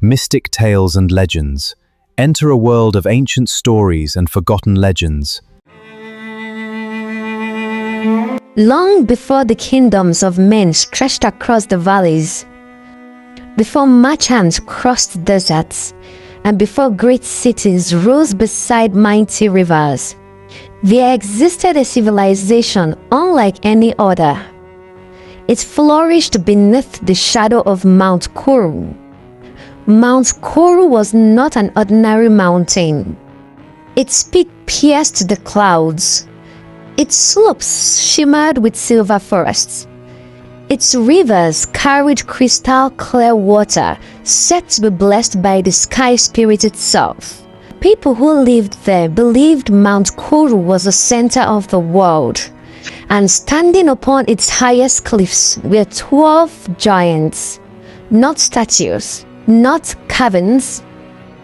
mystic tales and legends. Enter a world of ancient stories and forgotten legends. Long before the kingdoms of men stretched across the valleys, before merchants crossed deserts, and before great cities rose beside mighty rivers, there existed a civilization unlike any other. It flourished beneath the shadow of Mount Kuro. Mount Kuro was not an ordinary mountain. Its peak pierced the clouds. Its slopes shimmered with silver forests. Its rivers carried crystal clear water said to be blessed by the sky spirit itself. People who lived there believed Mount Kuro was the center of the world, and standing upon its highest cliffs were 12 giants, not statues, not caverns,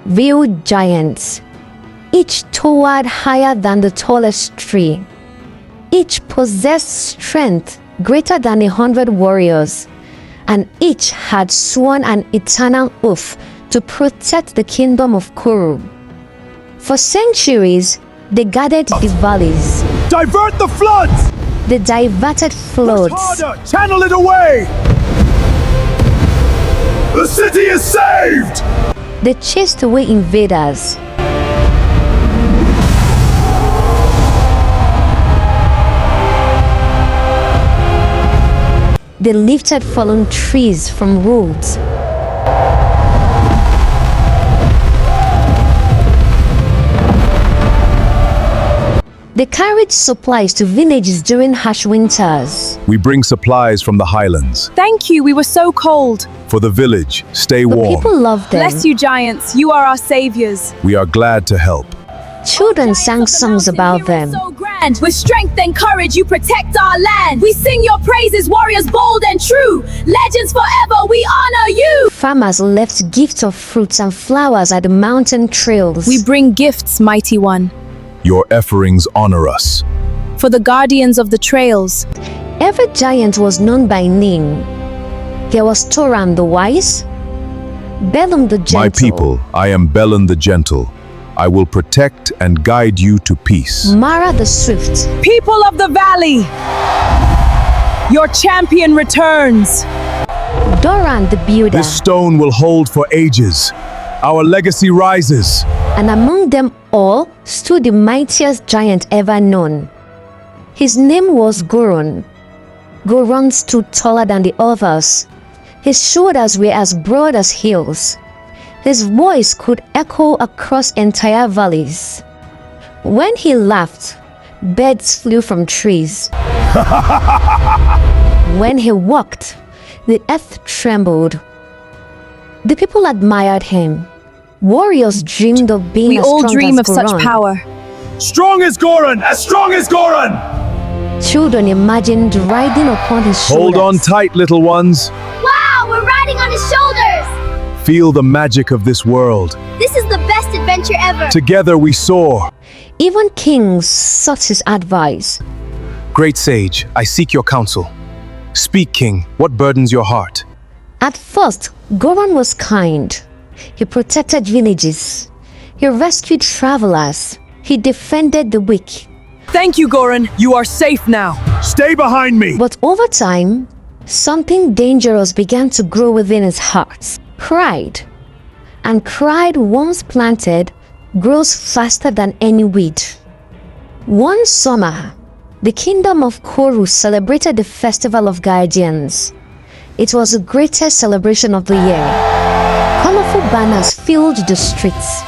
real giants. Each towered higher than the tallest tree. Each possessed strength greater than 100 warriors, and each had sworn an eternal oath to protect the kingdom of Kuru. For centuries, they guarded the valleys. Divert the floods! They diverted floods. Push harder! Channel it away! The city is saved! They chased away invaders. They lifted fallen trees from roads. They carried supplies to villages during harsh winters. We bring supplies from the highlands. Thank you, we were so cold. For the village, stay The warm. people loved them. Bless you, giants, you are our saviors. We are glad to help. Children sang songs about them. So grand. With strength and courage, you protect our land. We sing your praises, warriors bold and true. Legends forever, we honor you. Farmers left gifts of fruits and flowers at the mountain trails. We bring gifts, mighty one. Your offerings honor us. For the guardians of the trails. Every giant was known by name. There was Toran the wise, Belum the gentle. My people, I am Belun the gentle. I will protect and guide you to peace. Mara the swift. People of the valley, your champion returns. Doran the builder. This stone will hold for ages. Our legacy rises. And among them all stood the mightiest giant ever known. His name was Gorun. Gorun stood taller than the others. His shoulders were as broad as hills. His voice could echo across entire valleys. When he laughed, birds flew from trees. When he walked, the earth trembled. The people admired him. Warriors dreamed of being We as all strong dream as of such Gorun. power. Strong as Gorun! As strong as Gorun! Children imagined riding upon his shoulders. Hold on tight, little ones. Wow, we're riding on his shoulders! Feel the magic of this world. This is the best adventure ever! Together we soar. Even kings sought his advice. Great sage, I seek your counsel. Speak, king, what burdens your heart? At first, Gorun was kind. He protected villages. He rescued travelers. He defended the weak. Thank you, Gorun. You are safe now. Stay behind me! But over time, something dangerous began to grow within his heart. Pride. And pride, once planted, grows faster than any weed. One summer, the kingdom of Koru celebrated the Festival of Guardians. It was the greatest celebration of the year. Colorful banners filled the streets.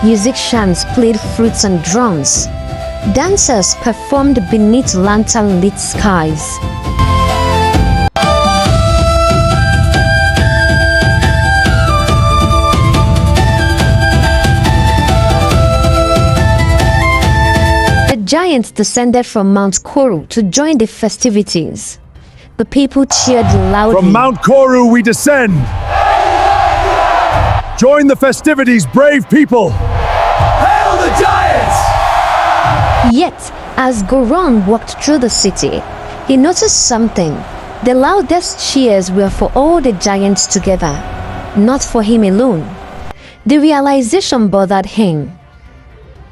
Musicians played flutes and drums. Dancers performed beneath lantern-lit skies. The giants descended from Mount Kuro to join the festivities. The people cheered loudly. From Mount Kuro we descend! Join the festivities, brave people! Hail the giants! Yet, as Gorun walked through the city, he noticed something. The loudest cheers were for all the giants together. not for him alone. The realization bothered him.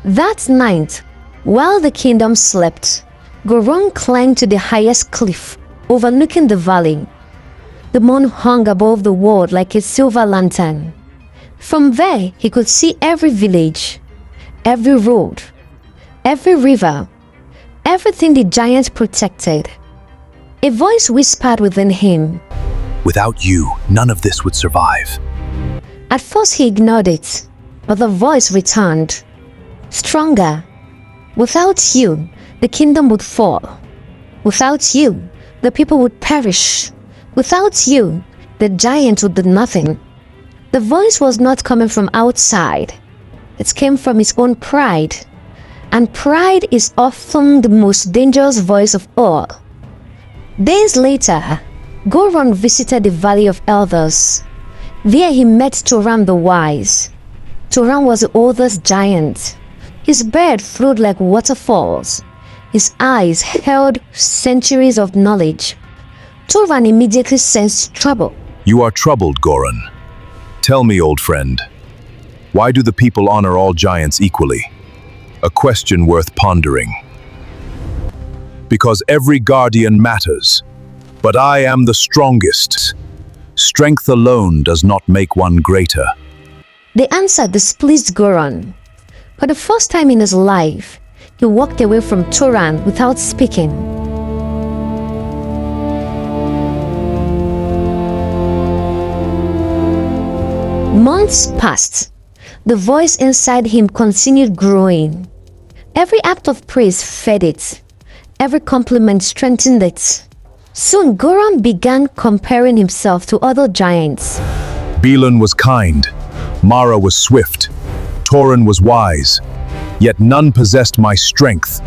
That night, while the kingdom slept, Gorun climbed to the highest cliff overlooking the valley. The moon hung above the world like a silver lantern. From there, he could see every village, every road, every river, everything the giant protected. A voice whispered within him. Without you, none of this would survive. At first he ignored it, but the voice returned, stronger. Without you, the kingdom would fall. Without you, the people would perish. Without you, the giant would do nothing. The voice was not coming from outside. It came from his own pride. And pride is often the most dangerous voice of all. Days later, Gorun visited the Valley of Elders. There he met Toran the Wise. Toran was the oldest giant. His beard flowed like waterfalls. His eyes held centuries of knowledge. Toran immediately sensed trouble. You are troubled, Gorun. Tell me, old friend, why do the people honor all giants equally? A question worth pondering. Because every guardian matters, but I am the strongest. Strength alone does not make one greater. The answer displeased Gorun. For the first time in his life, he walked away from Toran without speaking. Months passed. The voice inside him continued growing. Every act of praise fed it. Every compliment strengthened it. Soon Gorun began comparing himself to other giants. Belun was kind, Mara was swift, Toran was wise, yet none possessed my strength.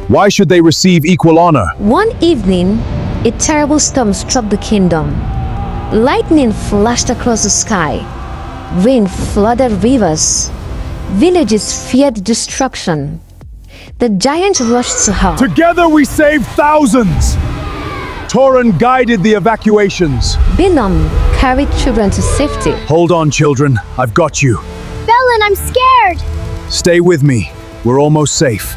Why should they receive equal honor? One evening, a terrible storm struck the kingdom. Lightning flashed across the sky. Rain flooded rivers. Villages feared destruction. The giant rushed to help. Together we saved thousands! Toran guided the evacuations. Belun carried children to safety. Hold on, children. I've got you. Belun, I'm scared. Stay with me. We're almost safe.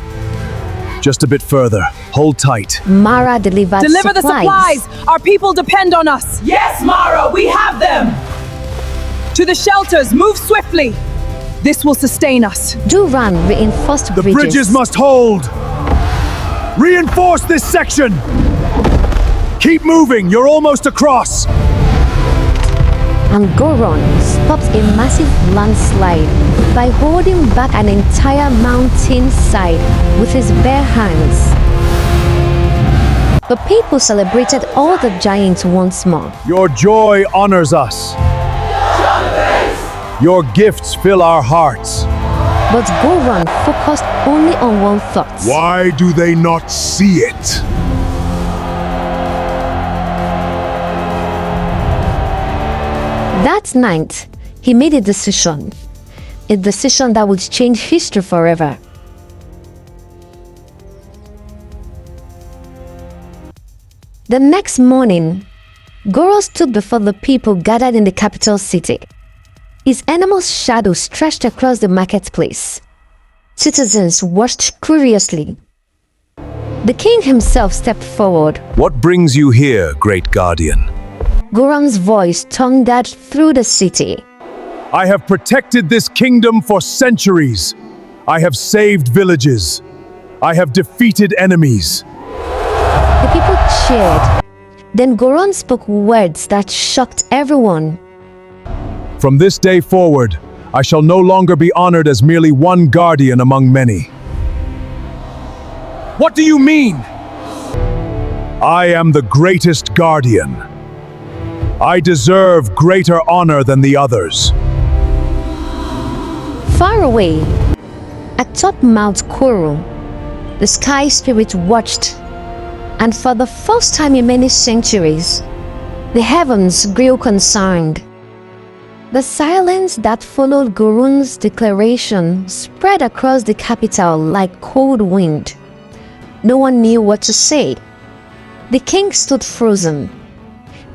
Just a bit further. Hold tight. Mara delivered Deliver supplies. the supplies! Our people depend on us! Yes, Mara, we have them! To the shelters, move swiftly! This will sustain us. Duran reinforced The bridges must hold! Reinforce this section! Keep moving, you're almost across! And Gorun stopped a massive landslide by holding back an entire mountain side with his bare hands. The people celebrated all the giants once more. Your joy honors us. Your gifts fill our hearts. But Gorun focused only on one thought. Why do they not see it? That night, he made a decision that would change history forever. The next morning, Gorun stood before the people gathered in the capital city. His enormous shadow stretched across the marketplace. Citizens watched curiously. The king himself stepped forward. What brings you here, great guardian? Gorun's voice thundered through the city. I have protected this kingdom for centuries. I have saved villages. I have defeated enemies. The people cheered. Then Gorun spoke words that shocked everyone. From this day forward, I shall no longer be honored as merely one guardian among many. What do you mean? I am the greatest guardian. I deserve greater honor than the others. Far away, atop Mount Kuro, the sky spirit watched, and for the first time in many centuries, the heavens grew concerned. The silence that followed Gorun's declaration spread across the capital like cold wind. No one knew what to say. The king stood frozen.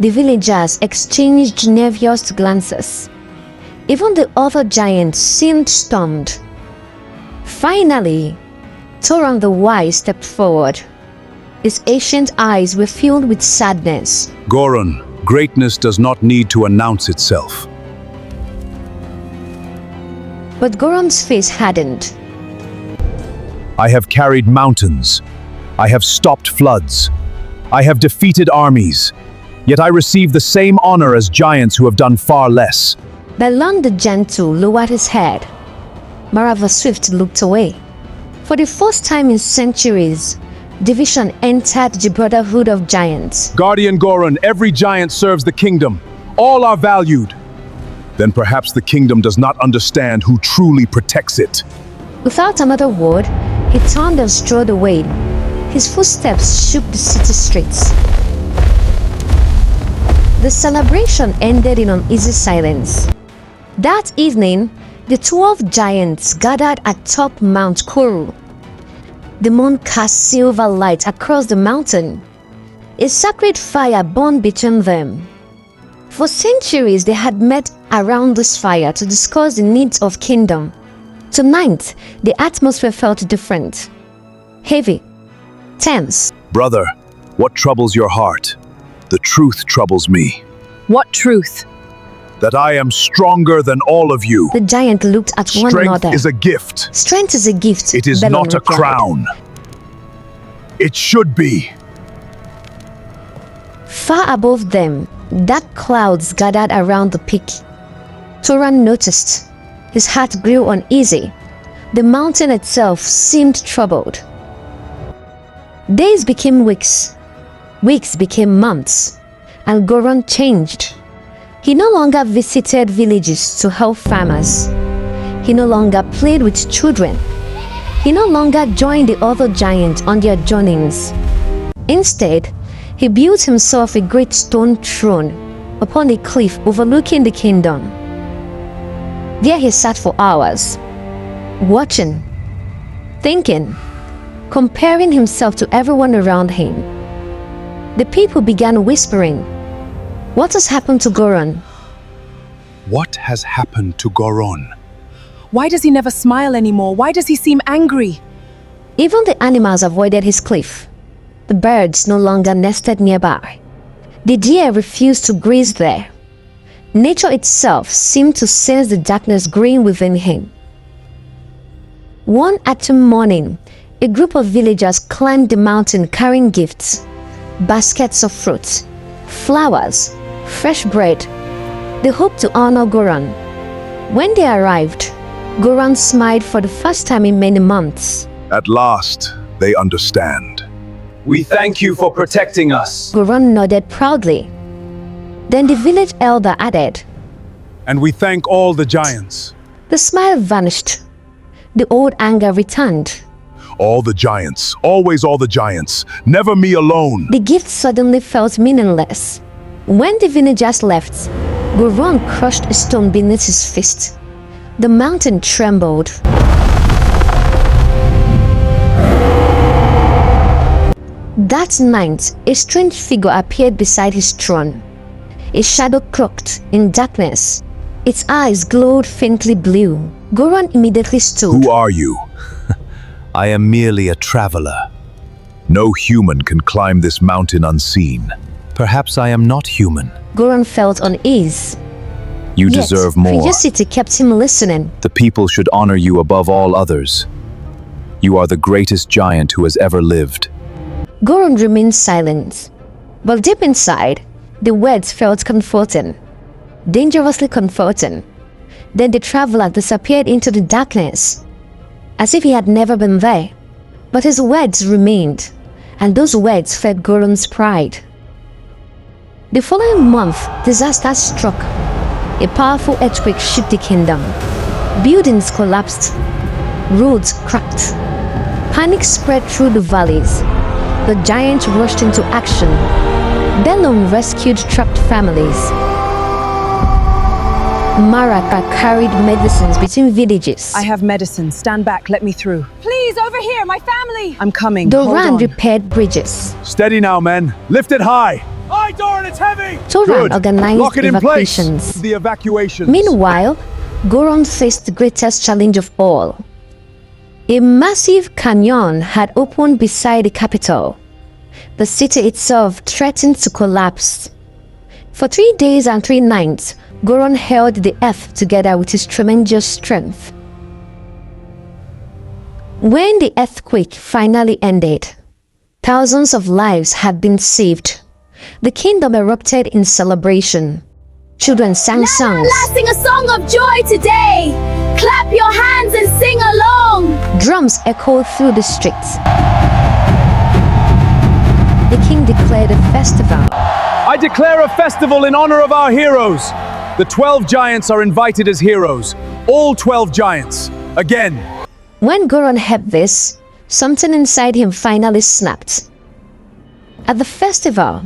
The villagers exchanged nervous glances. Even the other giants seemed stunned. Finally, Toran the Wise stepped forward. His ancient eyes were filled with sadness. Gorun, greatness does not need to announce itself. But Gorun's face hardened. I have carried mountains. I have stopped floods. I have defeated armies. Yet I receive the same honor as giants who have done far less. Balon the Gentle lowered his head. Mara the Swift looked away. For the first time in centuries, division entered the Brotherhood of Giants. Guardian Gorun, every giant serves the kingdom. All are valued. Then perhaps the kingdom does not understand who truly protects it. Without another word, he turned and strode away. His footsteps shook the city streets. The celebration ended in uneasy silence. That evening, the 12 giants gathered atop Mount Kuro. The moon cast silver light across the mountain. A sacred fire burned between them. For centuries, they had met around this fire to discuss the needs of kingdom. Tonight, the atmosphere felt different. Heavy. Tense. Brother, what troubles your heart? The truth troubles me. What truth? That I am stronger than all of you. The giant looked at one Strength another. is a gift. Strength is a gift. It is Balon not a replied. crown. It should be. Far above them, dark clouds gathered around the peak. Toran noticed. His heart grew uneasy. The mountain itself seemed troubled. Days became weeks. Weeks became months. And Gorun changed. He no longer visited villages to help farmers. He no longer played with children. He no longer joined the other giants on their journeys. Instead, he built himself a great stone throne upon a cliff overlooking the kingdom. There he sat for hours, watching, thinking, comparing himself to everyone around him. The people began whispering, "What has happened to Gorun?" What has happened to Gorun? Why does he never smile anymore? Why does he seem angry? Even the animals avoided his cliff. The birds no longer nested nearby. The deer refused to graze there. Nature itself seemed to sense the darkness growing within him. One autumn morning, a group of villagers climbed the mountain carrying gifts, baskets of fruit, flowers, fresh bread. They hoped to honor Gorun. When they arrived, Gorun smiled for the first time in many months. At last, they understand. We thank you for protecting us. Gorun nodded proudly. Then the village elder added. And we thank all the giants. The smile vanished. The old anger returned. All the giants, always all the giants, never me alone. The gift suddenly felt meaningless. When the villagers left, Gorun crushed a stone beneath his fist. The mountain trembled. That night, a strange figure appeared beside his throne. A shadow cloaked in darkness. Its eyes glowed faintly blue. Gorun immediately stood. Who are you? I am merely a traveler. No human can climb this mountain unseen. Perhaps I am not human. Gorun felt unease. You Yet, deserve more. curiosity kept him listening. The people should honor you above all others. You are the greatest giant who has ever lived. Gorun remained silent. But deep inside, the words felt comforting. Dangerously comforting. Then the traveler disappeared into the darkness, as if he had never been there. But his words remained, and those words fed Gorun's pride. The following month, disaster struck. A powerful earthquake shook the kingdom. Buildings collapsed. Roads cracked. Panic spread through the valleys. The giants rushed into action. Balon rescued trapped families. Maraka carried medicines between villages. I have medicine. Stand back. Let me through. Please, over here, my family. I'm coming. Hold Doran on. repaired bridges. Steady now, men. Lift it high. Aye, Doran, it's heavy! Toran organized Lock it in evacuations. place. The evacuations. Meanwhile, Gorun faced the greatest challenge of all. A massive canyon had opened beside the capital. The city itself threatened to collapse. For 3 days and 3 nights, Gorun held the earth together with his tremendous strength. When the earthquake finally ended, thousands of lives had been saved. The kingdom erupted in celebration. Children sang songs. Sing a song of joy today. Clap your hands and sing along. Drums echoed through the streets. The king declared a festival. I declare a festival in honor of our heroes. The 12 giants are invited as heroes. All 12 giants. Again. When Gorun heard this, something inside him finally snapped. At the festival,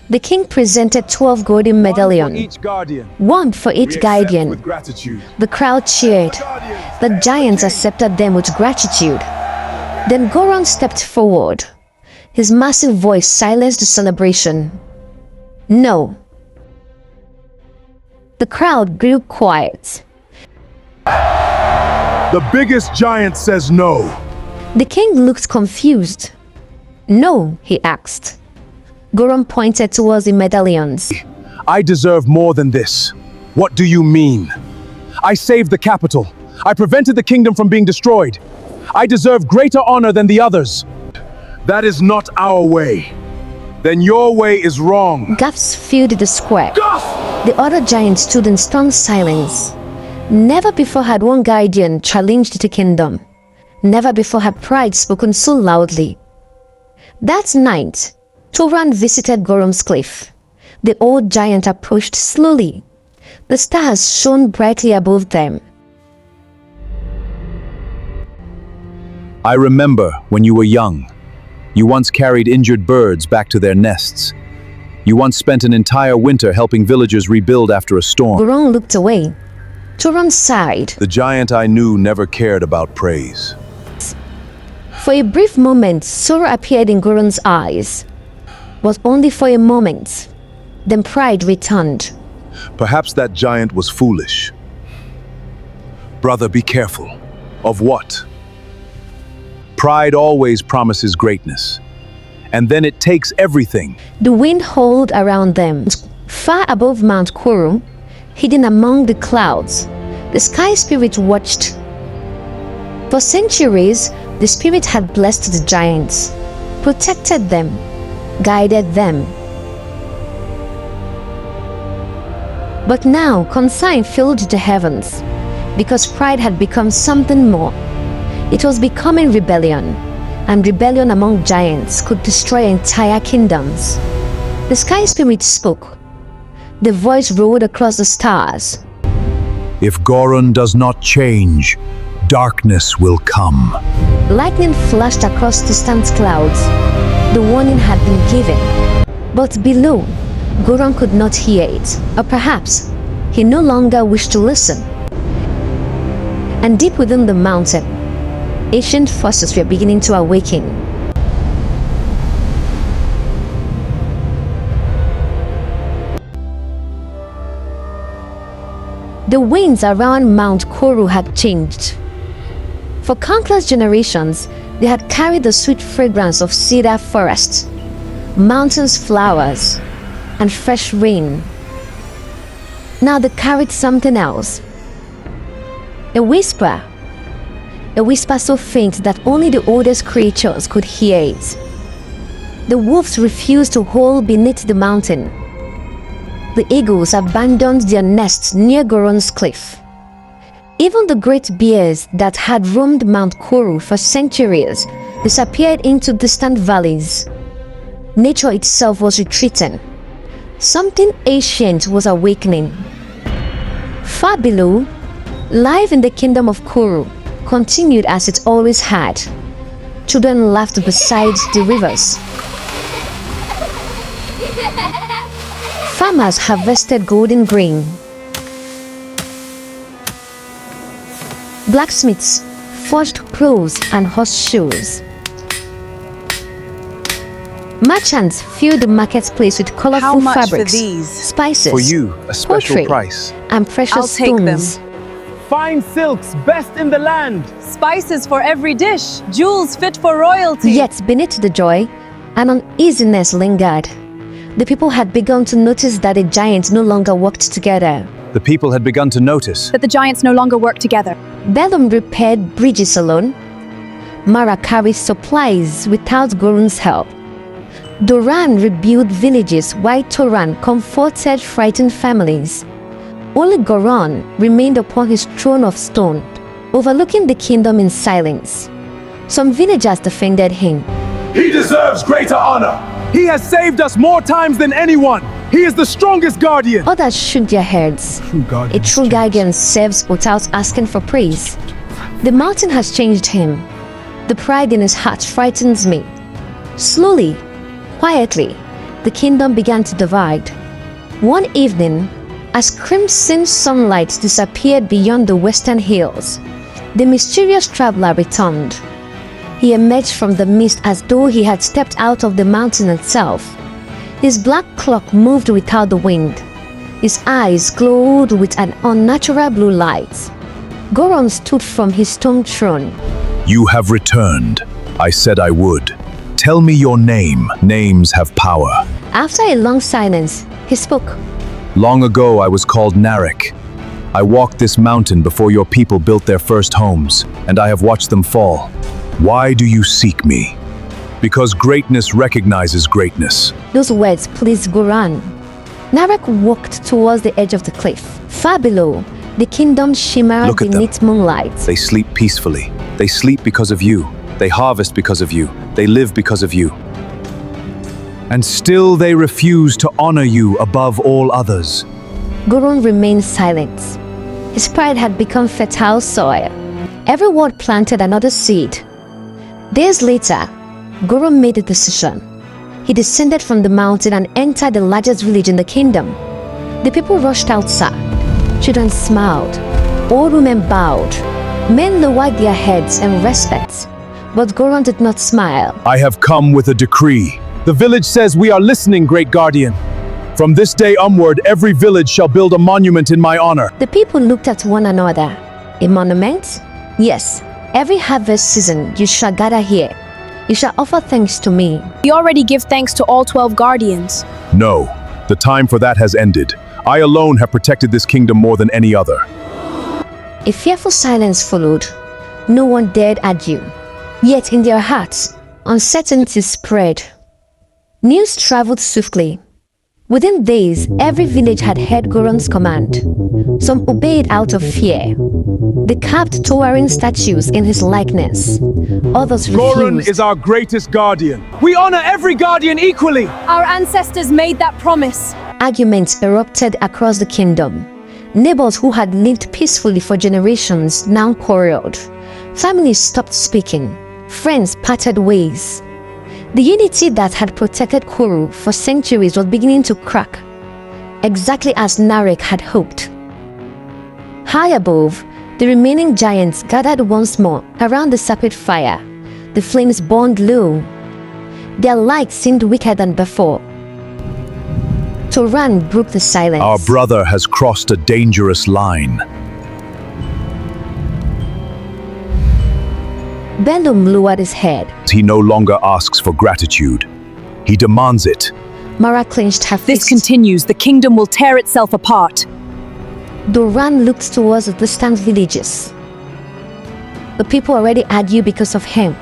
the king presented 12 golden medallions, Each guardian. one for each guardian. With gratitude. The crowd cheered. The giants accepted them with gratitude. Then Gorun stepped forward. His massive voice silenced the celebration. No. The crowd grew quiet. The biggest giant says no. The king looked confused. No, he asked. Gorun pointed towards the medallions. I deserve more than this. What do you mean? I saved the capital. I prevented the kingdom from being destroyed. I deserve greater honor than the others. That is not our way. Then your way is wrong. Gasps filled the square. The other giants stood in strong silence. Never before had one guardian challenged the kingdom. Never before had pride spoken so loudly. That night, Toran visited Gorum's cliff. The old giant approached slowly. The stars shone brightly above them. I remember when you were young. You once carried injured birds back to their nests. You once spent an entire winter helping villagers rebuild after a storm. Gorun looked away. Toran sighed. The giant I knew never cared about praise. For a brief moment, sorrow appeared in Gorun's eyes. But only for a moment. Then pride returned. Perhaps that giant was foolish. Brother, be careful. Of what? Pride always promises greatness. And then it takes everything. The wind howled around them. Far above Mount Kuro, hidden among the clouds, the sky spirit watched. For centuries, the spirit had blessed the giants, protected them, guided them. But now concern filled the heavens, because pride had become something more. It was becoming rebellion, and rebellion among giants could destroy entire kingdoms. The sky spirit spoke. The voice rolled across the stars. If Gorun does not change, darkness will come. Lightning flashed across distant clouds. The warning had been given. But below, Gorun could not hear it, or perhaps he no longer wished to listen. And deep within the mountain, ancient forces were beginning to awaken. The winds around Mount Kuro had changed. For countless generations, they had carried the sweet fragrance of cedar forests, mountains' flowers, and fresh rain. Now they carried something else. A whisper so faint that only the oldest creatures could hear it. The wolves refused to howl beneath the mountain. The eagles abandoned their nests near Gorun's cliff. Even the great bears that had roamed Mount Kuro for centuries disappeared into distant valleys. Nature itself was retreating. Something ancient was awakening. Far below, life in the kingdom of Kuru continued as it always had. Children laughed beside the rivers. Farmers harvested golden grain. Blacksmiths forged plows and horseshoes. Merchants filled the marketplace with colorful How much fabrics, for these? spices, For you, a special poultry, price. and precious I'll take them. stones. Fine silks, best in the land. Spices for every dish, jewels fit for royalty. Yet beneath the joy, an uneasiness lingered. The people had begun to notice that the giants no longer worked together. The people had begun to notice. That the giants no longer work together. Bellum repaired bridges alone. Mara carried supplies without Gorun's help. Doran rebuilt villages while Toran comforted frightened families. Only Gorun remained upon his throne of stone, overlooking the kingdom in silence. Some villagers defended him. He deserves greater honor. He has saved us more times than anyone. He is the strongest guardian. Others shook their heads. A true guardian serves without asking for praise. The mountain has changed him. The pride in his heart frightens me. Slowly, quietly, the kingdom began to divide. One evening, as crimson sunlight disappeared beyond the western hills, the mysterious traveler returned. He emerged from the mist as though he had stepped out of the mountain itself. His black cloak moved without the wind. His eyes glowed with an unnatural blue light. Gorun stood from his stone throne. You have returned. I said I would. Tell me your name. Names have power. After a long silence, he spoke. Long ago I was called Narek. I walked this mountain before your people built their first homes, and I have watched them fall. Why do you seek me? Because greatness recognizes greatness. Those words pleased Gorun. Narek walked towards the edge of the cliff. Far below, the kingdom shimmered Look at them. beneath moonlight. They sleep peacefully. They sleep because of you. They harvest because of you. They live because of you. And still they refuse to honor you above all others. Gorun remained silent. His pride had become fertile soil. Every word planted another seed. Days later, Gorun made a decision. He descended from the mountain and entered the largest village in the kingdom. The people rushed outside. Children smiled. Old women bowed. Men lowered their heads in respect. But Gorun did not smile. I have come with a decree. The village says we are listening, great guardian. From this day onward, every village shall build a monument in my honor. The people looked at one another. A monument? Yes. Every harvest season you shall gather here. You shall offer thanks to me. We already give thanks to all 12 guardians. No, the time for that has ended. I alone have protected this kingdom more than any other. A fearful silence followed. No one dared argue. Yet in their hearts, uncertainty spread. News traveled swiftly. Within days, every village had heard Gorun's command. Some obeyed out of fear. They carved towering statues in his likeness. Others Gorun refused. is our greatest guardian. We honor every guardian equally. Our ancestors made that promise. Arguments erupted across the kingdom. Neighbors who had lived peacefully for generations now quarreled. Families stopped speaking. Friends parted ways. The unity that had protected Kuru for centuries was beginning to crack, exactly as Narek had hoped. High above, the remaining giants gathered once more around the sacred fire. The flames burned low. Their light seemed weaker than before. Toran broke the silence. Our brother has crossed a dangerous line. Bellum lowered his head. He no longer asks for gratitude. He demands it. Mara clenched her If this fist. continues, the kingdom will tear itself apart. Doran looked towards the distant villages. The people already argue because of him.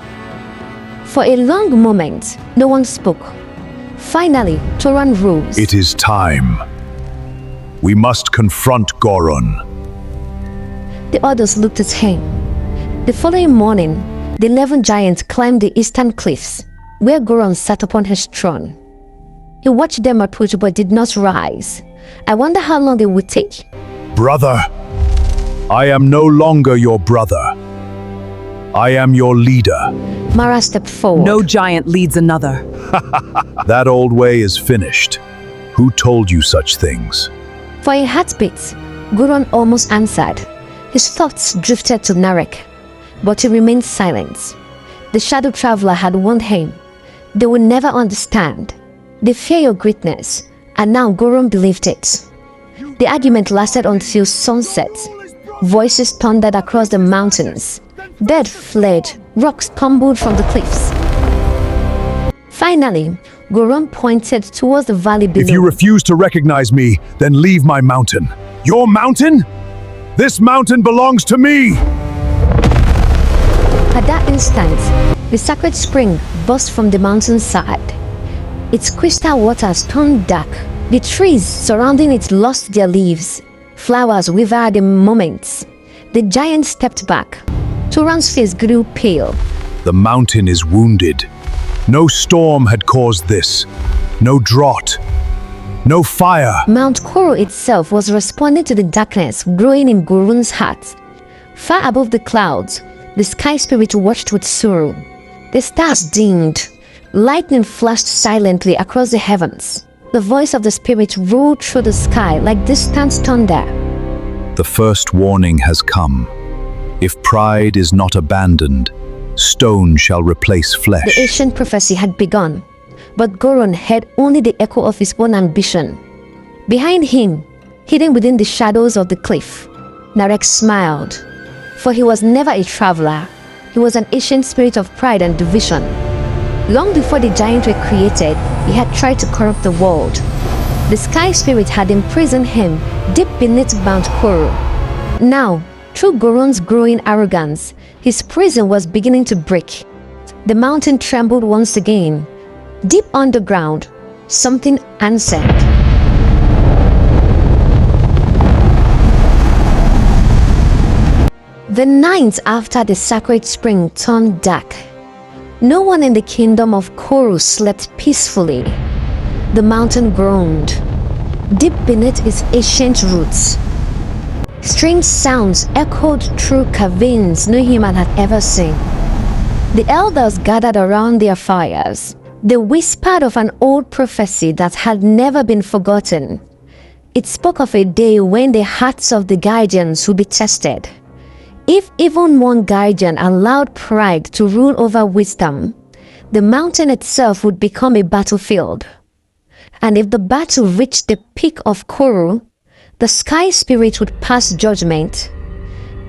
For a long moment, no one spoke. Finally, Toran rose. It is time. We must confront Gorun. The others looked at him. The following morning, the 11 giants climbed the eastern cliffs, where Gorun sat upon his throne. He watched them approach but did not rise. I wonder how long it would take. Brother, I am no longer your brother. I am your leader. Mara stepped forward. No giant leads another. That old way is finished. Who told you such things? For a heartbeat, Gorun almost answered. His thoughts drifted to Narek, but he remained silent. The shadow traveler had warned him. They will never understand. They fear your greatness, and now Gorun believed it. The argument lasted until sunset. Voices thundered across the mountains. Dead fled, rocks tumbled from the cliffs. Finally, Gorun pointed towards the valley below. If you refuse to recognize me, then leave my mountain. Your mountain? This mountain belongs to me! At that instant, the sacred spring burst from the mountainside. Its crystal waters turned dark. The trees surrounding it lost their leaves. Flowers withered in moments. The giant stepped back. Turan's face grew pale. The mountain is wounded. No storm had caused this. No drought. No fire. Mount Kuro itself was responding to the darkness growing in Gorun's heart. Far above the clouds, the sky spirit watched with sorrow. The stars dimmed. Lightning flashed silently across the heavens. The voice of the spirit rolled through the sky like distant thunder. The first warning has come. If pride is not abandoned, stone shall replace flesh. The ancient prophecy had begun, but Gorun heard only the echo of his own ambition. Behind him, hidden within the shadows of the cliff, Narek smiled. For he was never a traveler. He was an ancient spirit of pride and division. Long before the giants were created, he had tried to corrupt the world. The sky spirit had imprisoned him deep beneath Mount Kuro. Now, through Gorun's growing arrogance, his prison was beginning to break. The mountain trembled once again. Deep underground, something answered. The night after the sacred spring turned dark. No one in the kingdom of Koru slept peacefully. The mountain groaned, deep beneath its ancient roots. Strange sounds echoed through caverns no human had ever seen. The elders gathered around their fires. They whispered of an old prophecy that had never been forgotten. It spoke of a day when the hearts of the guardians would be tested. If even one guardian allowed pride to rule over wisdom, the mountain itself would become a battlefield. And if the battle reached the peak of Koru, the sky spirit would pass judgment.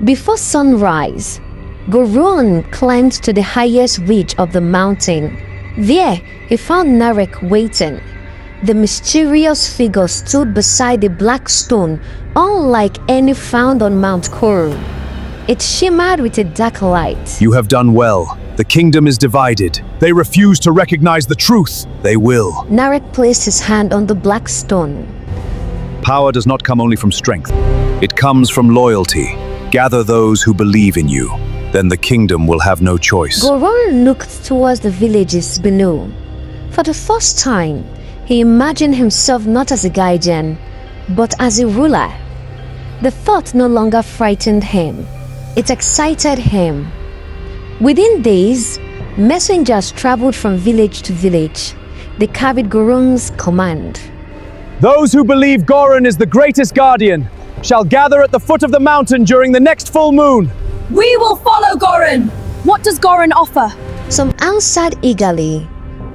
Before sunrise, Gorun climbed to the highest ridge of the mountain. There, he found Narek waiting. The mysterious figure stood beside the black stone, unlike any found on Mount Kuro. It shimmered with a dark light. You have done well. The kingdom is divided. They refuse to recognize the truth. They will. Narek placed his hand on the black stone. Power does not come only from strength. It comes from loyalty. Gather those who believe in you. Then the kingdom will have no choice. Gorun looked towards the villages below. For the first time, he imagined himself not as a guardian, but as a ruler. The thought no longer frightened him. It excited him. Within days, messengers traveled from village to village. They carried Gorun's command. Those who believe Gorun is the greatest guardian shall gather at the foot of the mountain during the next full moon. We will follow Gorun. What does Gorun offer? Some answered eagerly.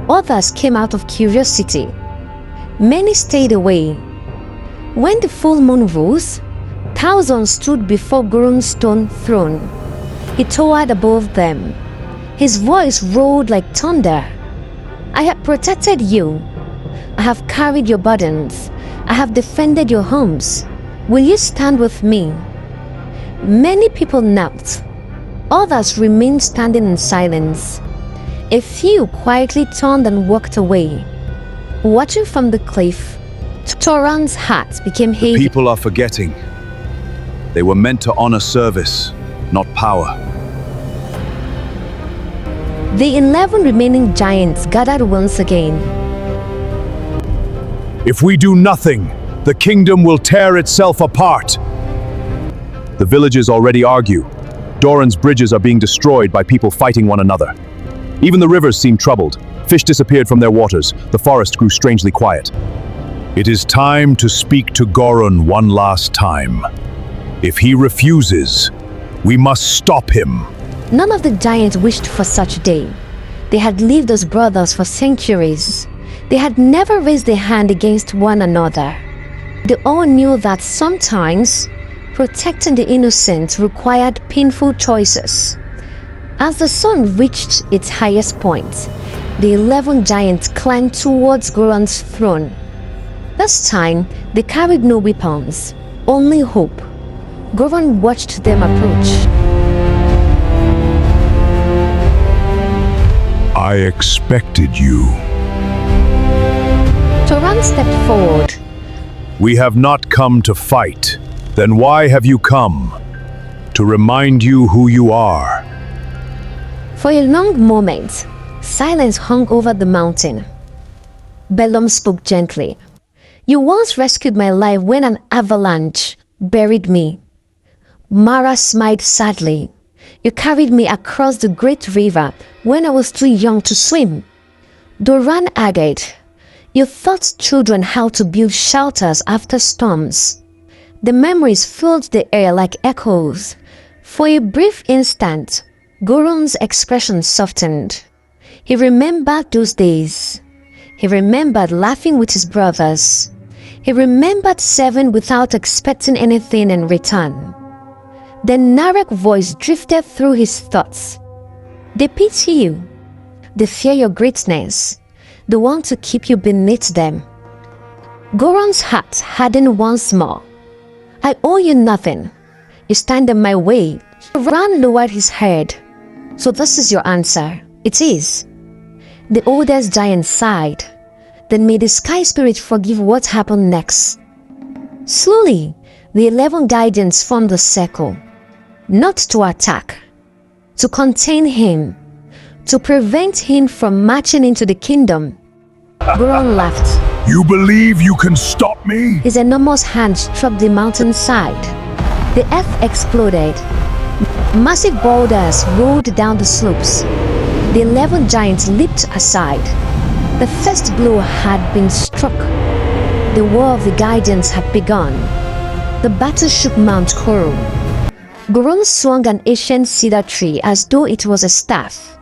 Others came out of curiosity. Many stayed away. When the full moon rose, thousands stood before Gorun's stone throne. He towered above them. His voice rolled like thunder. I have protected you. I have carried your burdens. I have defended your homes. Will you stand with me? Many people knelt. Others remained standing in silence. A few quietly turned and walked away. Watching from the cliff, Turan's heart became heavy. People are forgetting. They were meant to honor service, not power. The 11 remaining giants gathered once again. If we do nothing, the kingdom will tear itself apart. The villagers already argue. Doran's bridges are being destroyed by people fighting one another. Even the rivers seem troubled. Fish disappeared from their waters. The forest grew strangely quiet. It is time to speak to Gorun one last time. If he refuses, we must stop him. None of the giants wished for such a day. They had lived as brothers for centuries. They had never raised a hand against one another. They all knew that sometimes protecting the innocent required painful choices. As the sun reached its highest point, the 11 giants climbed towards Gorun's throne. This time, they carried no weapons, only hope. Gorun watched them approach. I expected you. Toran stepped forward. We have not come to fight. Then why have you come? To remind you who you are. For a long moment, silence hung over the mountain. Bellum spoke gently. You once rescued my life when an avalanche buried me. Mara smiled sadly. You carried me across the great river when I was too young to swim. Doran added, you taught children how to build shelters after storms. The memories filled the air like echoes. For a brief instant, Gorun's expression softened. He remembered those days. He remembered laughing with his brothers. He remembered serving without expecting anything in return. Then Narek's voice drifted through his thoughts. They pity you. They fear your greatness. They want to keep you beneath them. Gorun's heart hardened once more. I owe you nothing. You stand in my way. Ran lowered his head. So this is your answer. It is. The oldest giant sighed. Then may the sky spirit forgive what happened next. Slowly, the 11 guardians formed a circle. Not to attack, to contain him, to prevent him from marching into the kingdom. Gorun laughed. You believe you can stop me? His enormous hand struck the mountainside. The earth exploded. Massive boulders rolled down the slopes. The 11 giants leaped aside. The first blow had been struck. The war of the guardians had begun. The battle shook Mount Kuro. Gorun swung an ancient cedar tree as though it was a staff.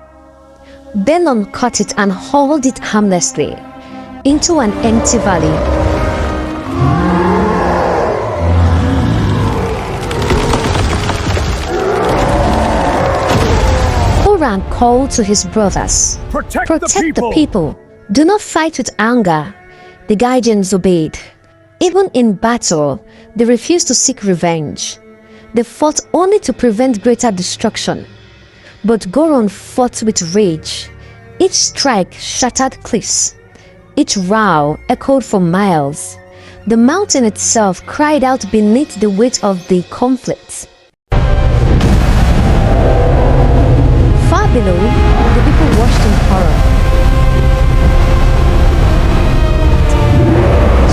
Belon caught it and hauled it harmlessly into an empty valley. Gorun called to his brothers, Protect the people. Do not fight with anger. The guardians obeyed. Even in battle, they refused to seek revenge. They fought only to prevent greater destruction. But Gorun fought with rage. Each strike shattered cliffs. Each row echoed for miles. The mountain itself cried out beneath the weight of the conflict. Far below, the people watched in horror.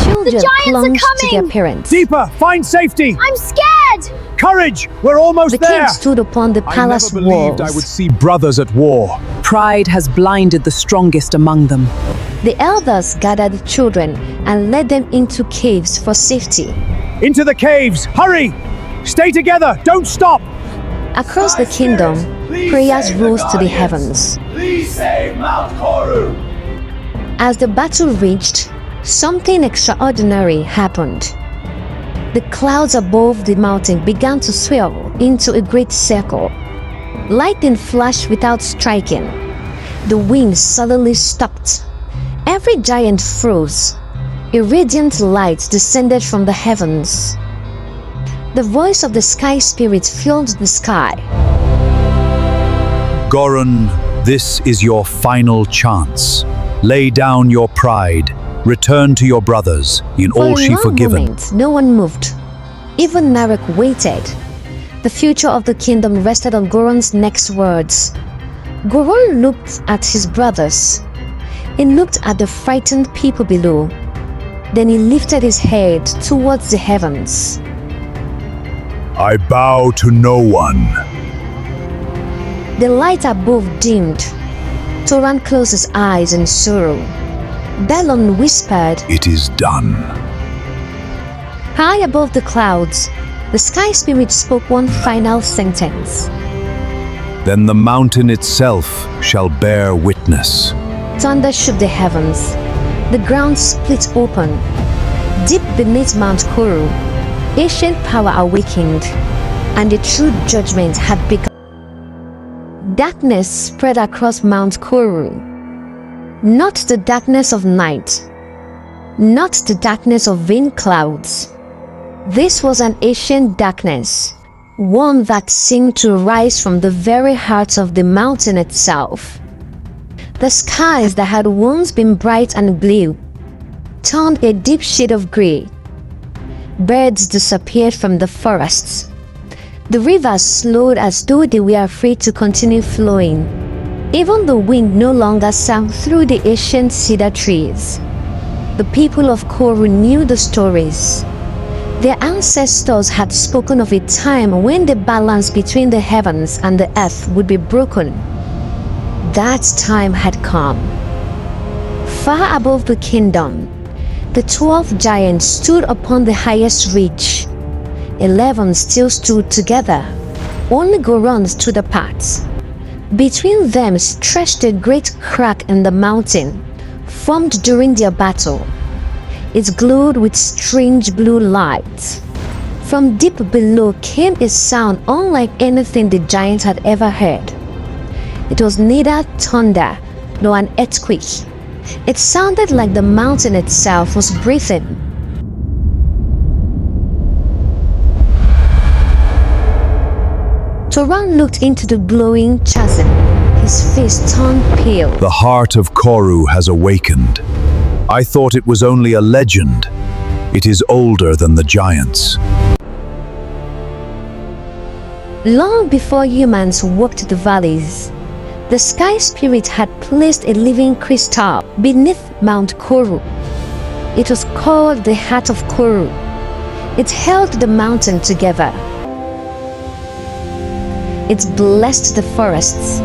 Children giants are clung to their coming! parents. Deeper, find safety! I'm scared! Courage! We're almost The there! king stood upon the I palace never believed walls. I would see brothers at war. Pride has blinded the strongest among them. The elders gathered the children and led them into caves for safety. Into the caves! Hurry! Stay together! Don't stop! Across the kingdom, prayers rose to the heavens. Please save Mount Kuro. As the battle reached, something extraordinary happened. The clouds above the mountain began to swell into a great circle. Lightning flashed without striking. The wind suddenly stopped. Every giant froze. A radiant light descended from the heavens. The voice of the sky spirit filled the sky. Gorun, this is your final chance. Lay down your pride. Return to your brothers in all she For a long forgiven. moment, no one moved. Even Narek waited. The future of the kingdom rested on Gorun's next words. Gorun looked at his brothers. He looked at the frightened people below. Then he lifted his head towards the heavens. I bow to no one. The light above dimmed. Toran closed his eyes in sorrow. Belon whispered. It is done. High above the clouds, the sky spirit spoke one final sentence. Then the mountain itself shall bear witness. Thunder shook the heavens. The ground split open. Deep beneath Mount Kuro, ancient power awakened, and the true judgment had begun. Darkness spread across Mount Kuro. Not the darkness of night, not the darkness of vain clouds. This was an ancient darkness, one that seemed to rise from the very heart of the mountain itself. The skies that had once been bright and blue turned a deep shade of grey. Birds disappeared from the forests. The rivers slowed as though they were afraid to continue flowing. Even the wind no longer sang through the ancient cedar trees. The people of Koru knew the stories. Their ancestors had spoken of a time when the balance between the heavens and the earth would be broken. That time had come. Far above the kingdom, the 12 giants stood upon the highest ridge. 11 still stood together. Only Gorun stood apart. Between them stretched a great crack in the mountain, formed during their battle. It glowed with strange blue light. From deep below came a sound unlike anything the giants had ever heard. It was neither thunder nor an earthquake. It sounded like the mountain itself was breathing. Toran looked into the glowing chasm. His face turned pale. The Heart of Koru has awakened. I thought it was only a legend. It is older than the giants. Long before humans walked the valleys, the Sky Spirit had placed a living crystal beneath Mount Kuro. It was called the Heart of Koru. It held the mountain together. It blessed the forests.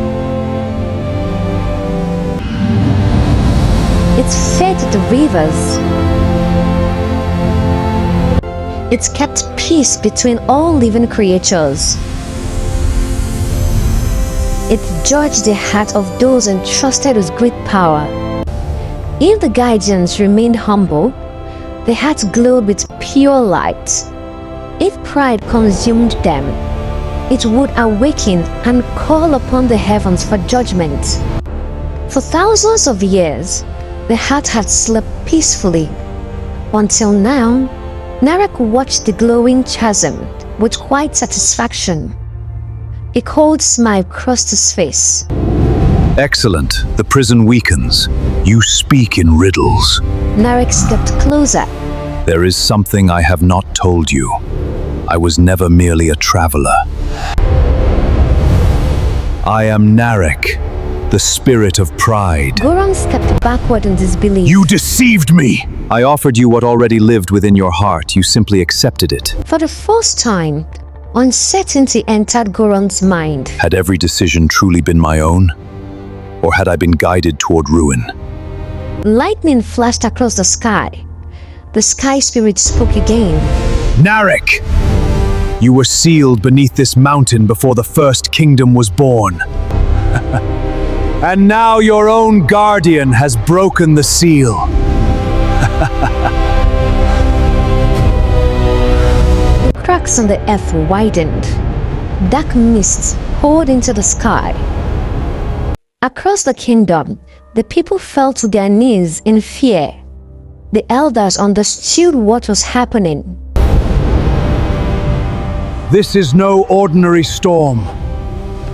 It fed the rivers. It kept peace between all living creatures. It judged the heart of those entrusted with great power. If the guardians remained humble, the heart glowed with pure light. If pride consumed them, it would awaken and call upon the heavens for judgment. For thousands of years, the heart had slept peacefully. Until now, Narek watched the glowing chasm with quiet satisfaction. A cold smile crossed his face. Excellent. The prison weakens. You speak in riddles. Narek stepped closer. There is something I have not told you. I was never merely a traveler. I am Narek, the spirit of pride. Gorun stepped backward in disbelief. You deceived me! I offered you what already lived within your heart. You simply accepted it. For the first time, uncertainty entered Gorun's mind. Had every decision truly been my own? Or had I been guided toward ruin? Lightning flashed across the sky. The Sky Spirit spoke again. Narek! You were sealed beneath this mountain before the first kingdom was born. And now your own guardian has broken the seal. The cracks on the earth widened. Dark mists poured into the sky. Across the kingdom, the people fell to their knees in fear. The elders understood what was happening. This is no ordinary storm.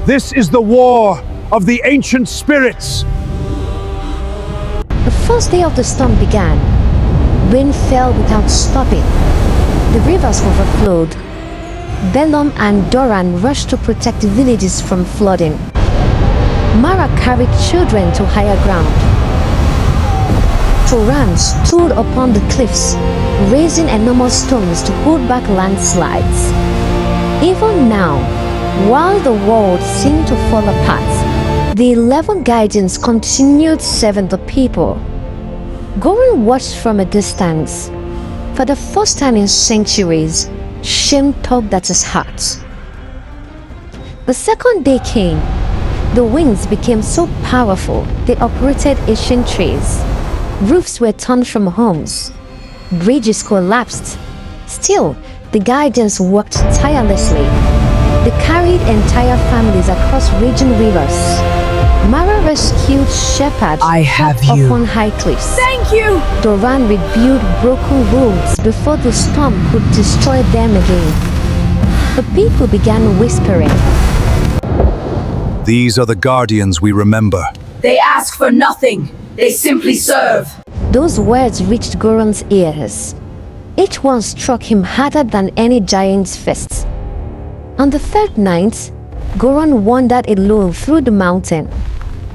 This is the war of the ancient spirits. The first day of the storm began. Rain fell without stopping. The rivers overflowed. Belum and Doran rushed to protect the villages from flooding. Mara carried children to higher ground. Toran stood upon the cliffs, raising enormous stones to hold back landslides. Even now, while the world seemed to fall apart, the 11 guardians continued serving the people. Gorun watched from a distance. For the first time in centuries, shame tugged at his heart. The second day came. The winds became so powerful they uprooted ancient trees. Roofs were torn from homes. Bridges collapsed. Still, the guardians worked tirelessly. They carried entire families across raging rivers. Mara rescued shepherds upon high cliffs. Thank you! Gorun rebuilt broken roads before the storm could destroy them again. The people began whispering. These are the guardians we remember. They ask for nothing. They simply serve. Those words reached Gorun's ears. Each one struck him harder than any giant's fists. On the third night, Gorun wandered alone through the mountain.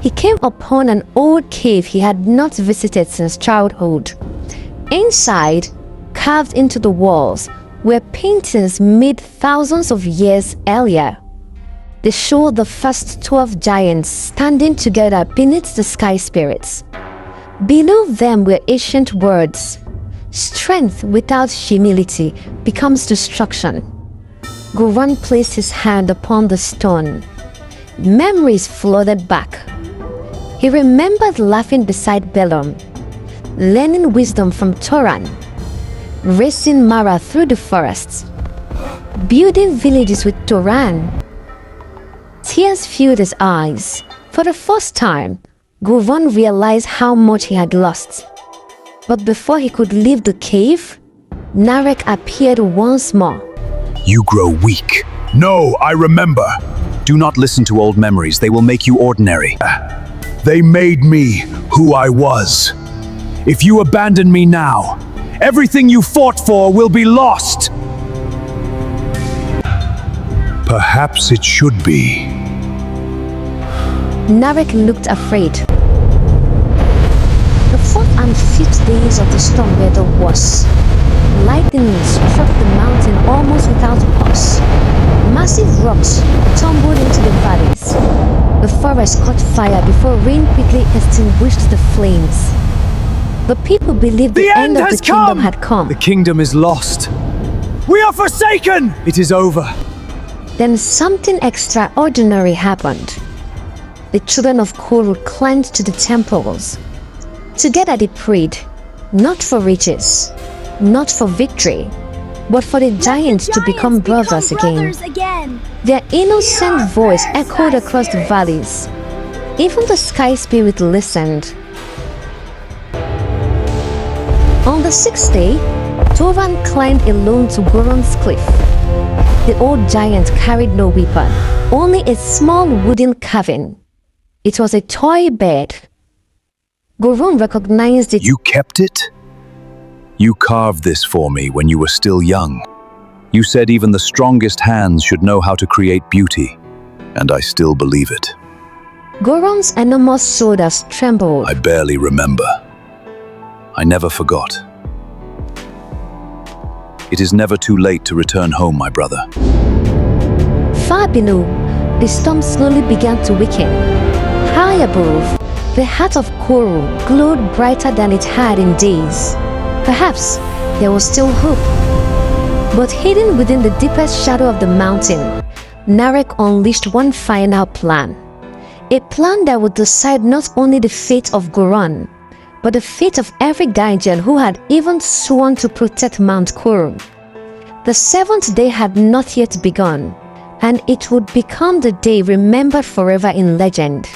He came upon an old cave he had not visited since childhood. Inside, carved into the walls, were paintings made thousands of years earlier. They showed the first 12 giants standing together beneath the sky spirits. Below them were ancient words. Strength without humility becomes destruction. Gorun placed his hand upon the stone. Memories flooded back. He remembered laughing beside Bellum, learning wisdom from Toran, racing Mara through the forests, building villages with Toran. Tears filled his eyes. For the first time, Gorun realized how much he had lost. But before he could leave the cave, Narek appeared once more. You grow weak. No, I remember. Do not listen to old memories. They will make you ordinary. They made me who I was. If you abandon me now, everything you fought for will be lost. Perhaps it should be. Narek looked afraid. The fourth and fifth days of the storm were the worst. Lightning struck the mountain almost without pause. Massive rocks tumbled into the valleys. The forest caught fire before rain quickly extinguished the flames. The people believed the end of the kingdom had come. The kingdom is lost. We are forsaken! It is over. Then something extraordinary happened. The children of Koru climbed to the temples. Together they prayed, not for riches, not for victory, but for the giants to become brothers again. Their innocent voice echoed across the valleys. Even the sky spirit listened. On the sixth day, Tovan climbed alone to Gorun's cliff. The old giant carried no weapon, only a small wooden carving. It was a toy bed. Gorun recognized it. You kept it? You carved this for me when you were still young. You said even the strongest hands should know how to create beauty, and I still believe it. Gorun's enormous shoulders trembled. I barely remember. I never forgot. It is never too late to return home, my brother. Far below, the storm slowly began to weaken. High above, the Heart of Koru glowed brighter than it had in days. Perhaps there was still hope. But hidden within the deepest shadow of the mountain, Narek unleashed one final plan. A plan that would decide not only the fate of Gorun, but the fate of every guardian who had even sworn to protect Mount Kuro. The seventh day had not yet begun, and it would become the day remembered forever in legend.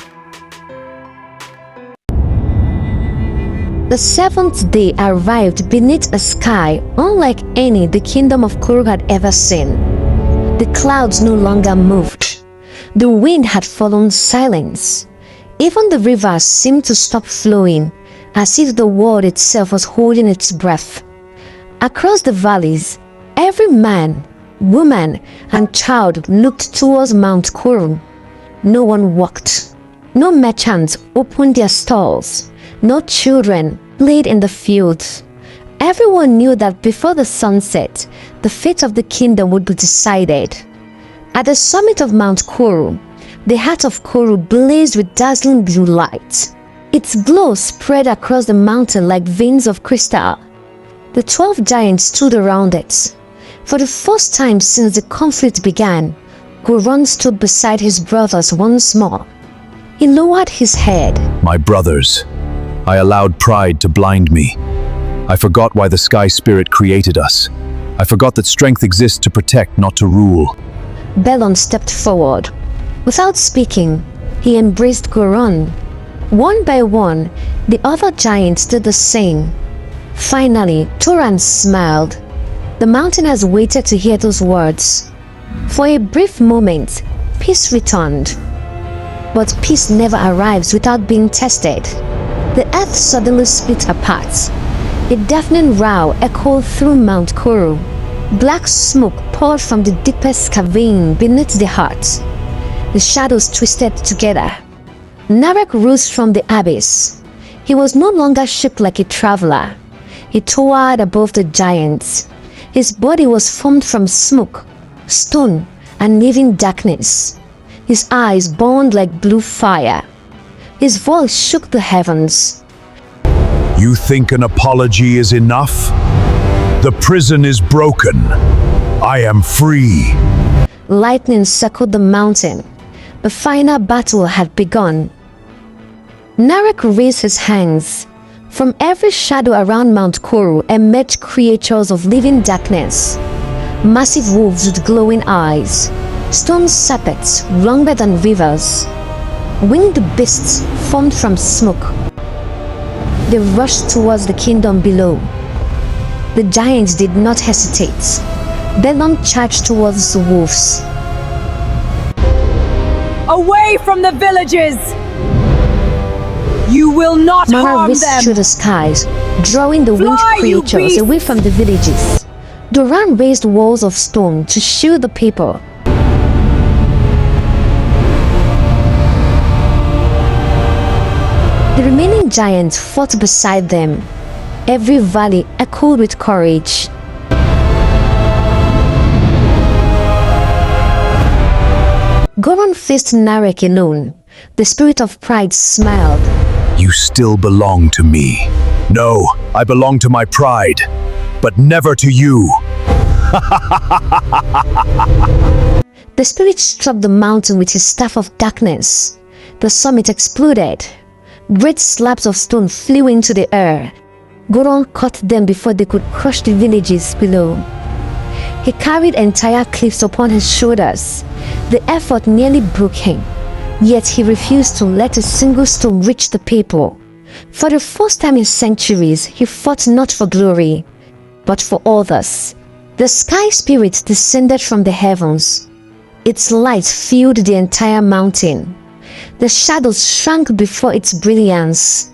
The seventh day arrived beneath a sky unlike any the kingdom of Kuro had ever seen. The clouds no longer moved. The wind had fallen silence. Even the rivers seemed to stop flowing, as if the world itself was holding its breath. Across the valleys, every man, woman, and child looked towards Mount Kuro. No one walked. No merchants opened their stalls. No children played in the fields. Everyone knew that before the sunset, the fate of the kingdom would be decided. At the summit of Mount Kuro, the Heart of Koru blazed with dazzling blue light. Its glow spread across the mountain like veins of crystal. The 12 giants stood around it. For the first time since the conflict began, Gorun stood beside his brothers once more. He lowered his head. My brothers, I allowed pride to blind me. I forgot why the Sky Spirit created us. I forgot that strength exists to protect, not to rule. Belon stepped forward. Without speaking, he embraced Gorun. One by one, the other giants did the same. Finally, Turan smiled. The mountain has waited to hear those words. For a brief moment, peace returned. But peace never arrives without being tested. The earth suddenly split apart. A deafening row echoed through Mount Kuro. Black smoke poured from the deepest cavern beneath the heart. The shadows twisted together. Narek rose from the abyss. He was no longer shaped like a traveler. He towered above the giants. His body was formed from smoke, stone, and living darkness. His eyes burned like blue fire. His voice shook the heavens. You think an apology is enough? The prison is broken. I am free. Lightning circled the mountain. The final battle had begun. Narek raised his hands. From every shadow around Mount Kuro emerged creatures of living darkness. Massive wolves with glowing eyes, stone serpents longer than rivers. Winged beasts formed from smoke. They rushed towards the kingdom below. The giants did not hesitate. Belon charged towards the wolves. Away from the villages! You will not Mara harm whisked them! through the skies, drawing the winged Fly, you creatures beasts! away from the villages. Doran raised walls of stone to shield the people. The remaining giants fought beside them. Every valley echoed with courage. Gorun faced Narek alone. The spirit of pride smiled. You still belong to me. No, I belong to my pride, but never to you. The spirit struck the mountain with his staff of darkness. The summit exploded. Great slabs of stone flew into the air. Gorun caught them before they could crush the villages below. He carried entire cliffs upon his shoulders. The effort nearly broke him. Yet he refused to let a single stone reach the people. For the first time in centuries, he fought not for glory, but for others. The Sky Spirit descended from the heavens. Its light filled the entire mountain. The shadows shrank before its brilliance.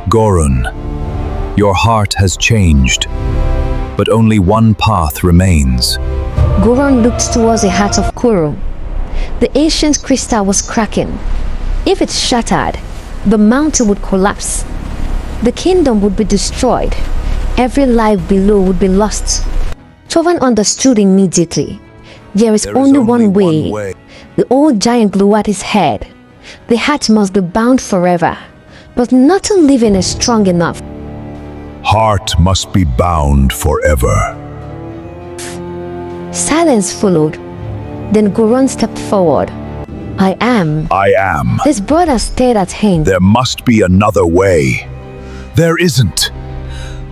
Gorun, your heart has changed, but only one path remains. Gorun looked towards the Heart of Koru. The ancient crystal was cracking. If it shattered, the mountain would collapse. The kingdom would be destroyed. Every life below would be lost. Tovan understood immediately. There is only one way. The old giant blew at his head. The heart must be bound forever, but nothing living is strong enough. Heart must be bound forever. Silence followed. Then Gorun stepped forward. I am. I am. His brother stared at him. There must be another way. There isn't.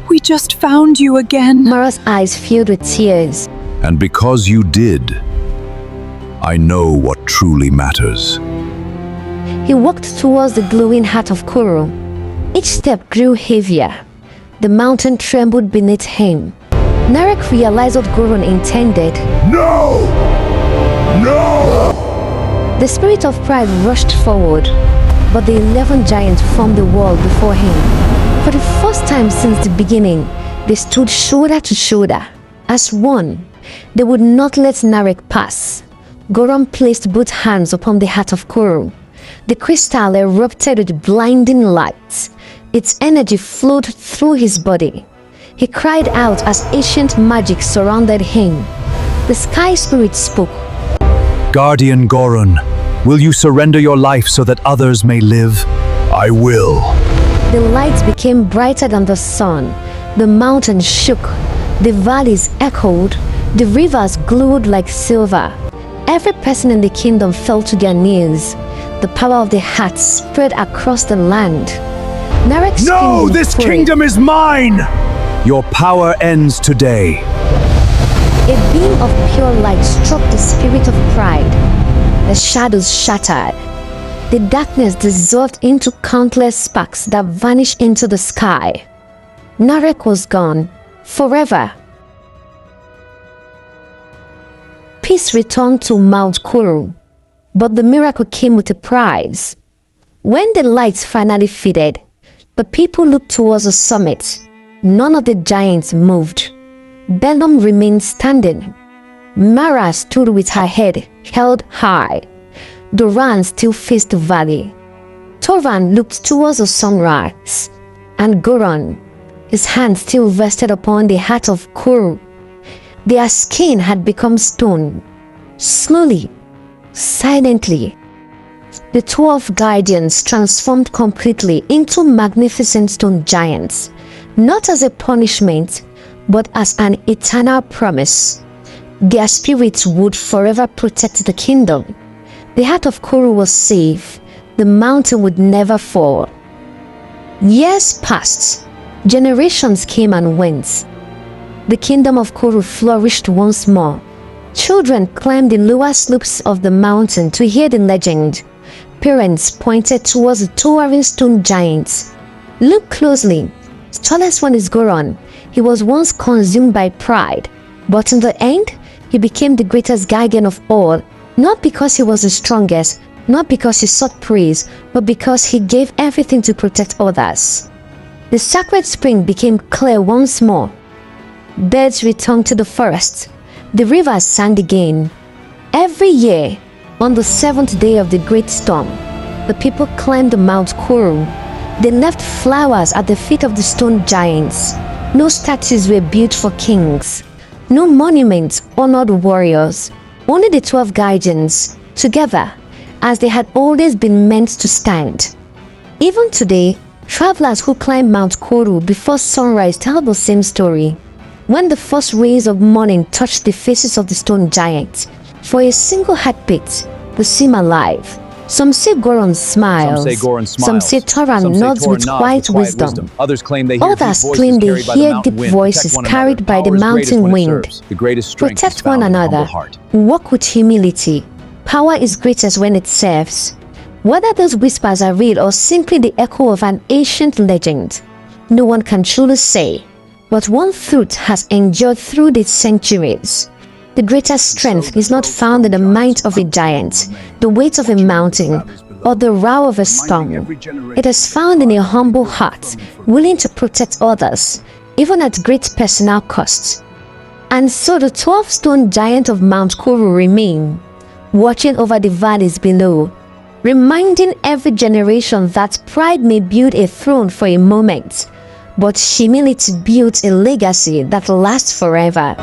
We just found you again. Mara's eyes filled with tears. And because you did, I know what truly matters. He walked towards the glowing Heart of Koru. Each step grew heavier. The mountain trembled beneath him. Narek realized what Gorun intended. No! No! The spirit of pride rushed forward, but the 11 giants formed a wall before him. For the first time since the beginning, they stood shoulder to shoulder. As one, they would not let Narek pass. Gorun placed both hands upon the Heart of Koru. The crystal erupted with blinding light. Its energy flowed through his body. He cried out as ancient magic surrounded him. The Sky Spirit spoke. Guardian Gorun, will you surrender your life so that others may live? I will. The light became brighter than the sun. The mountains shook. The valleys echoed. The rivers glowed like silver. Every person in the kingdom fell to their knees. The power of the heart spread across the land. Narek No, screamed in this fury. kingdom is mine! Your power ends today. A beam of pure light struck the spirit of pride. The shadows shattered. The darkness dissolved into countless sparks that vanished into the sky. Narek was gone, forever. Peace returned to Mount Kuro, but the miracle came with a price. When the lights finally faded, the people looked towards the summit. None of the giants moved. Bellum remained standing. Mara stood with her head held high. Gorun still faced the valley. Toran looked towards the sunrise, and Gorun, his hand still rested upon the Heart of Koru. Their skin had become stone. Slowly, silently, the 12 guardians transformed completely into magnificent stone giants, not as a punishment, but as an eternal promise. Their spirits would forever protect the kingdom. The Heart of Koru was safe. The mountain would never fall. Years passed. Generations came and went. The kingdom of Koru flourished once more. Children climbed the lower slopes of the mountain to hear the legend. Parents pointed towards the towering stone giants. Look closely. The tallest one is Gorun. He was once consumed by pride, but in the end, he became the greatest guardian of all, not because he was the strongest, not because he sought praise, but because he gave everything to protect others. The sacred spring became clear once more. Birds returned to the forest. The rivers sang again. Every year, on the 7th day of the great storm, the people climbed Mount Kuro. They left flowers at the feet of the stone giants. No statues were built for kings. No monuments honored warriors. Only the 12 guardians, together, as they had always been meant to stand. Even today, travelers who climb Mount Kuro before sunrise tell the same story. When the first rays of morning touched the faces of the stone giants, for a single heartbeat, they seem alive. Some say Gorun smiles. Some say Toran nods with quiet wisdom. Others claim they hear deep voices carried by the mountain wind. Protect one another. Walk with humility. Power is greatest when it serves. Whether those whispers are real or simply the echo of an ancient legend, no one can truly say. But one truth has endured through the centuries. The greatest strength is not found in the might of a giant, the weight of a mountain, or the roar of a storm. It is found in a humble heart, willing to protect others, even at great personal cost. And so the 12 stone giants of Mount Kuro remain, watching over the valleys below, reminding every generation that pride may build a throne for a moment, but humility builds a legacy that lasts forever.